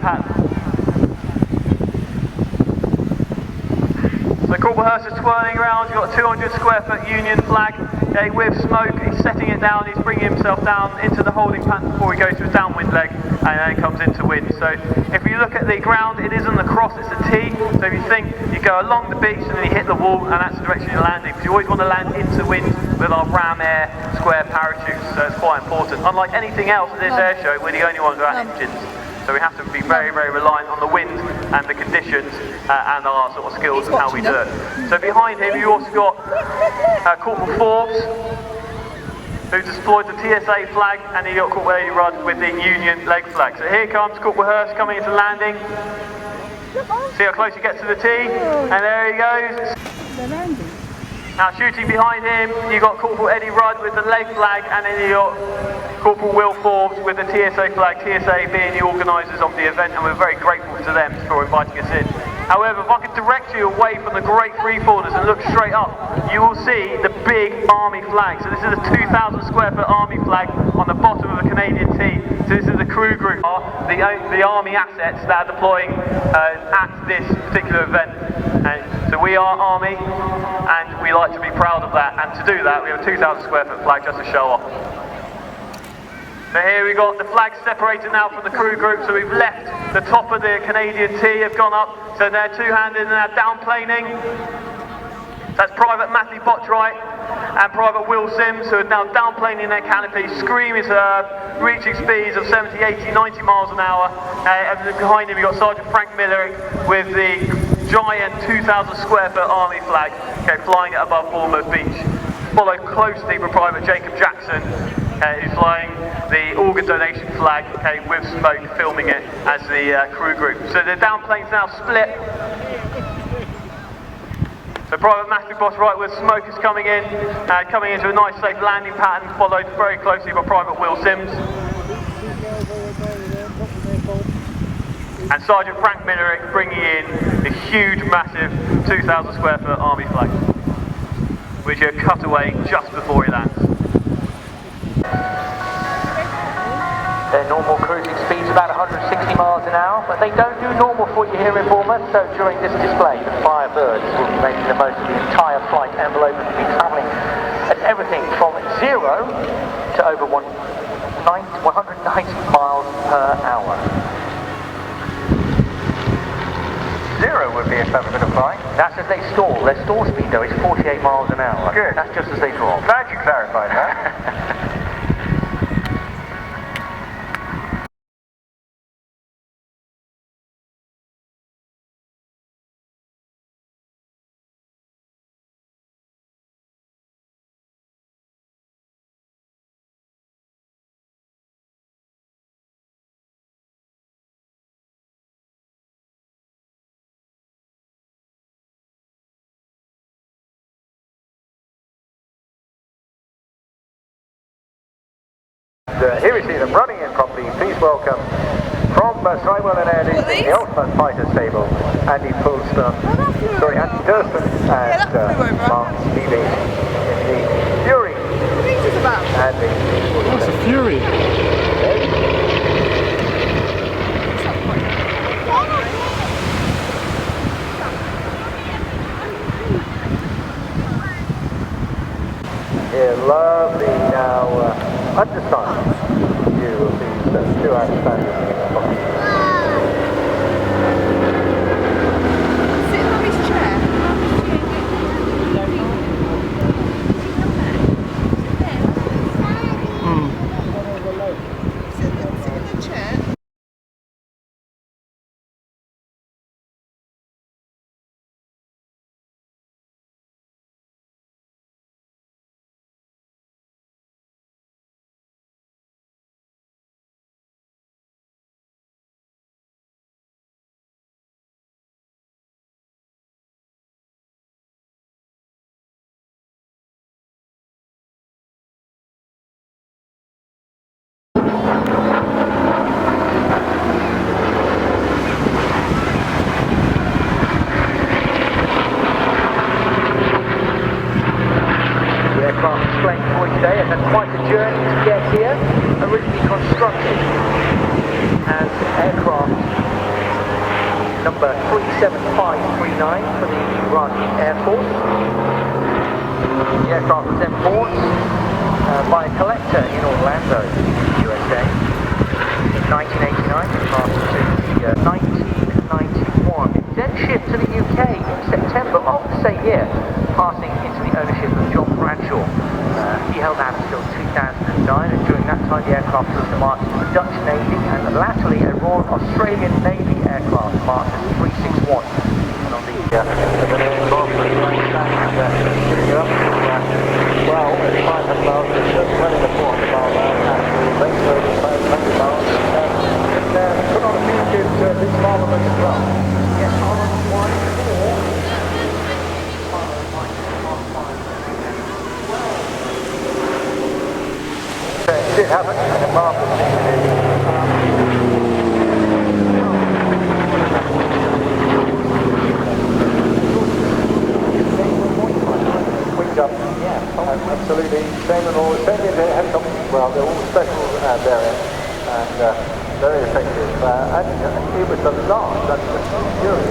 pattern. So Corporal Hurst is twirling around. He's got a 200 square foot Union flag, okay, with smoke. He's setting it down. He's bringing himself down into the holding pattern before he goes to his downwind leg and then comes into wind. So if you look at the ground, it isn't a cross, it's a T. So if you think you go along the beach and then you hit the wall, and that's the direction you're landing. Because you always want to land into wind with our Ram Air square parachutes. So it's quite important. Unlike anything else at this air show, we're the only ones without engines. So we have to be very, very reliant on the wind and the conditions and our sort of skills and how we do it. So behind him you also got Corporal Forbes, who deployed the TSA flag, and he got Corporal Eddie Rudd with the Union leg flag. So here comes Corporal Hurst coming into landing. See how close he gets to the T, and there he goes. They're landing. Now shooting behind him, you got Corporal Eddie Rudd with the leg flag, and then you got Corporal Will Forbes with the TSA flag, TSA being the organisers of the event, and we're very grateful to them for inviting us in. However, if I could direct you away from the great freefallers and look straight up, you will see the big Army flag. So this is a 2,000 square foot Army flag on the bottom of a Canadian T. So this is the crew group, the Army assets that are deploying at this particular event. So we are Army, and we like to be proud of that, and to do that we have a 2,000 square foot flag just to show off. So here we got the flags separated now from the crew group, so we've left the top of the Canadian T, have gone up, so they're two-handed and they're downplaning. That's Private Matthew Botchwright and Private Will Sims, who are now downplaning their canopy, screaming to reaching speeds of 70, 80, 90 miles an hour. And behind him you've got Sergeant Frank Millerick with the giant 2,000 square foot Army flag, okay, flying it above Bournemouth Beach. Followed closely by Private Jacob Jackson, who's flying the organ donation flag, okay, with smoke, filming it as the crew group. So the downplane's now split. So Private Matthew Botchwright with smoke is coming in, coming into a nice safe landing pattern, followed very closely by Private Will Sims. And Sergeant Frank Millerick bringing in the huge, massive 2,000 square foot Army flag, which are cut away just before he lands. Their normal cruising speed is about 160 miles an hour, but they don't do normal for you here in Bournemouth, so during this display the Firebirds will be making the most of the entire flight envelope and will be travelling at everything from 0 to over 190 miles per hour. 0 would be a clever bit of flying. That's as they stall. Their stall speed though is 48 miles an hour. Good. That's just as they drop. Glad you clarified that. Here we see them running in properly. Please welcome from Sywell and Airdy, the Ultimate Fighter Stable, Andy Durston and Mark Levy in the Fury. And What's a Fury? Here, lovely now undersigned view of these two outstanding number 37539 for the Iraqi Air Force. The aircraft was then bought by a collector in Orlando, USA. In 1989, it passed to the 1991. It then shipped to the UK in September of the same year, passing into the ownership of John Bradshaw. He held that until 2009, and during that time the aircraft was marked as the Dutch Navy and latterly a Royal Australian Navy aircraft marked as 361. And on the well, at 500 miles, it's just running a 400 mile length, so 500 miles, and put on a few kids this Parliament as well. Yes, Parliament 1, 4. It did happen, and a marvelous thing to do. Winged up, yeah, absolutely. Same and all, same in the helicopters as well. They're all special variants, and very effective. And it was the last, that's the Fury.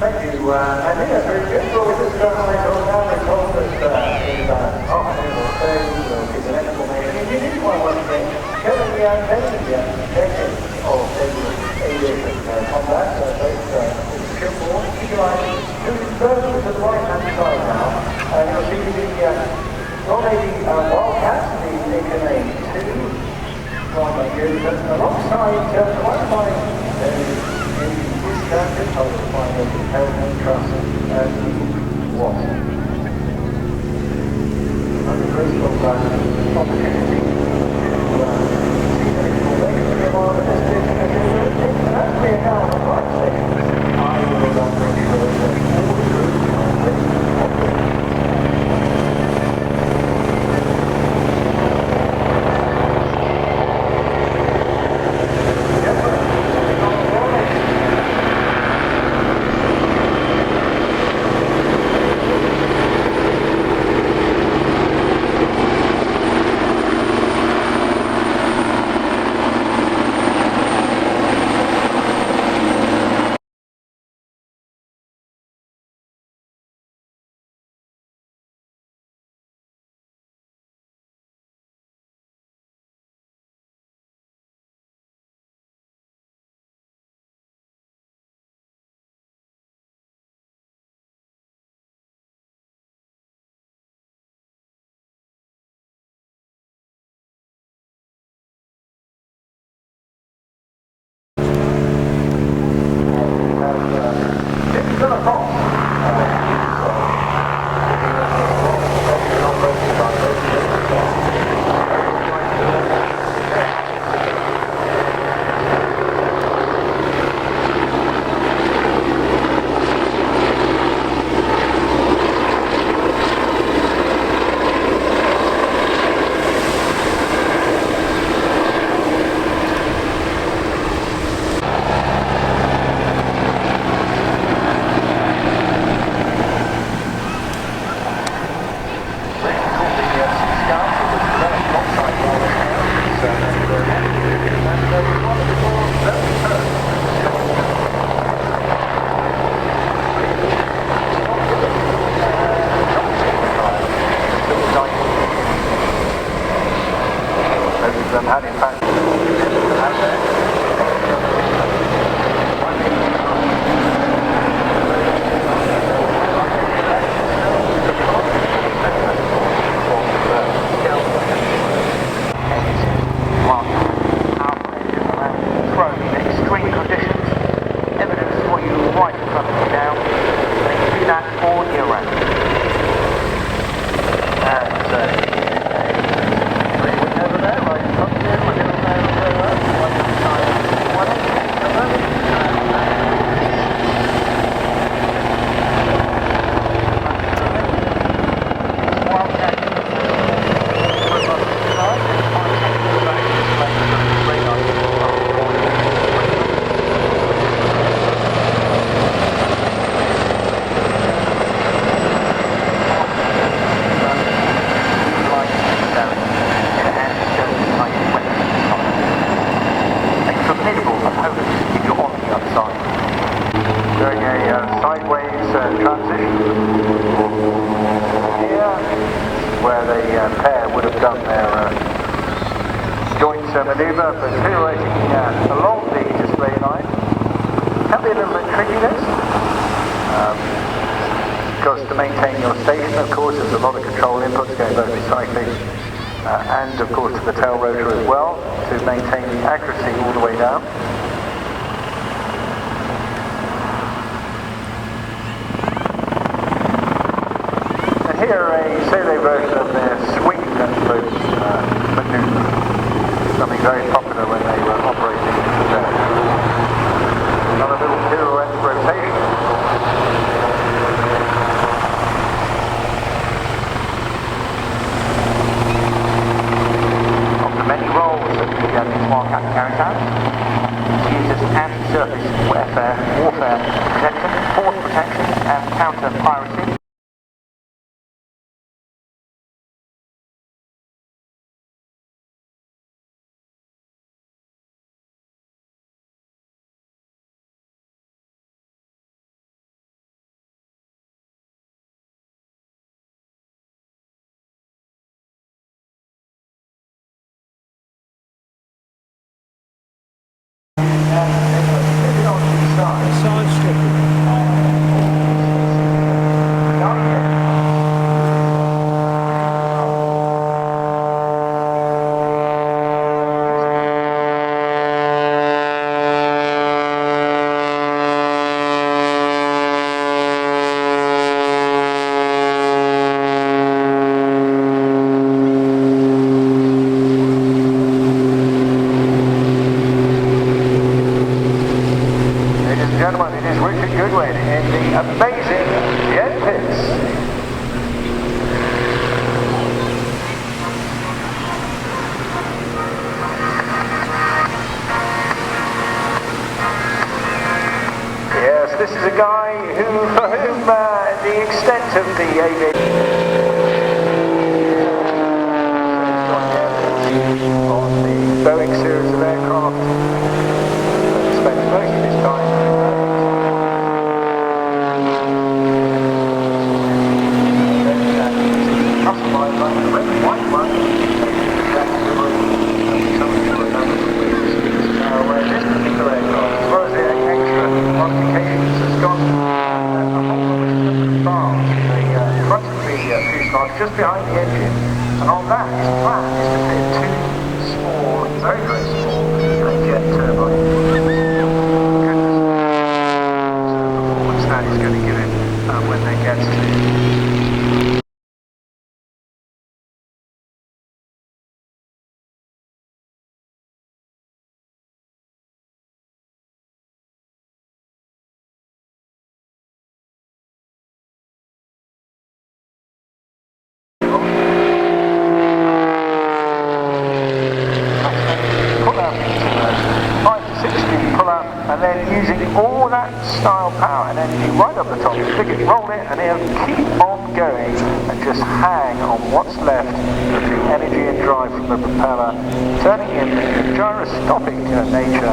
Thank you, and yeah, very good. Well, we just got on now, they told us in about half an hour or so, it's an explanation. You did one thing, Kevin the Antenna, of aviation combat, so it's shipboard, moving further to the right-hand side now, and you'll see the Navy Wildcats, the AKA 2, right here, alongside quite fine standard by the Hellman Trust was. And the critical opportunity to see the information about this and as we are now on the right station, I will make sure that all the groups the pair would have done their joint manoeuvre, but pirouetting along the display line can be a little bit tricky, this. Because to maintain your station, of course, there's a lot of control inputs going both to cycling and, of course, to the tail rotor as well, to maintain the accuracy all the way down. And here a solo version of their swing approach manoeuvre, something very popular when they were operating there. Another little pirouette rotation. Wingwalker carries out. It uses anti-surface warfare protection, force protection and counter-piracy. This is a guy for whom the extent of the aviation on the Boeing series of aircraft spends most of his time customized like the red and white one. This particular aircraft, as well as the extra modifications, has got a whole lot of different bars in the front of the fuselage just behind the engine, and on that his plan is to fit two small, very very small jet turbines. Goodness, the performance that is going to give him when they get to and then using all that style power and energy right up the top, stick it, roll it, and he'll keep on going and just hang on what's left of the energy and drive from the propeller, turning in the gyroscopic nature.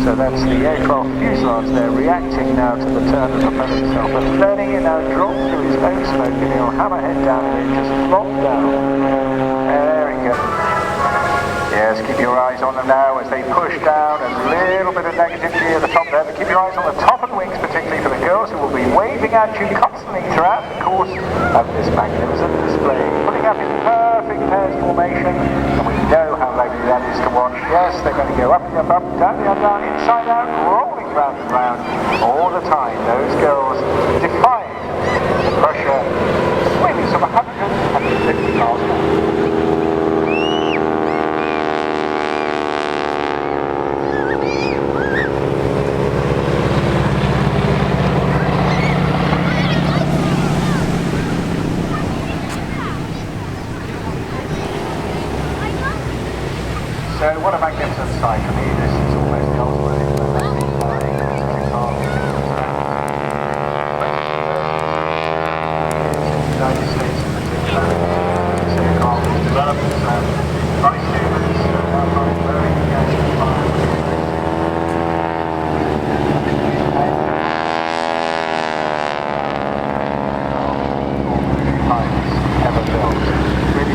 So that's the aircraft fuselage there reacting now to the turn of the propeller itself, but letting it now drop through his own smoke, and he'll hammer head down and it just flop down. There we go. Yes, keep your eyes on them now as they push down. A little bit of negativity at the top there, but keep your eyes on the top of the wings, particularly for the girls who will be waving at you constantly throughout the course of this magnificent display. Putting up in perfect pairs formation, and we know how lovely that is to watch. Yes, they're going to go up and up, down and down, inside out, rolling round and round all the time. Those girls defying the pressure, swings of 150 miles an hour. So what a magnificent sight for me. This is almost the ultimate United States in particular. This aircraft was developed by students very ever built. Really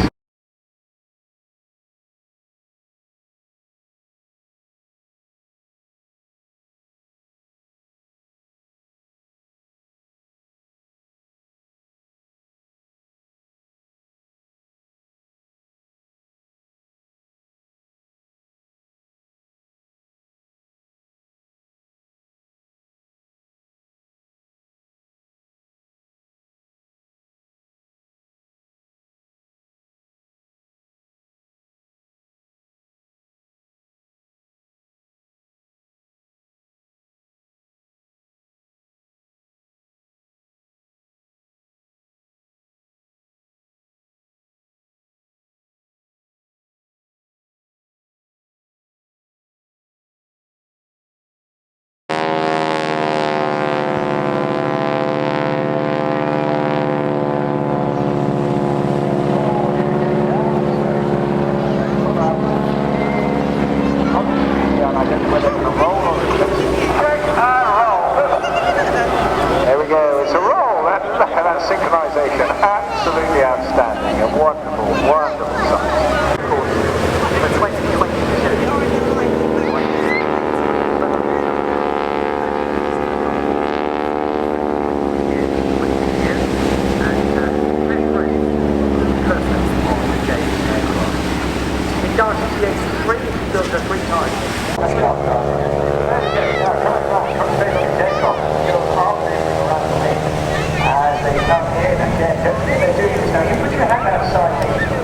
the synchronization, absolutely outstanding. A wonderful, wonderful sight. For 2022. As they come in and get, they're doing this now. You put your hand outside me.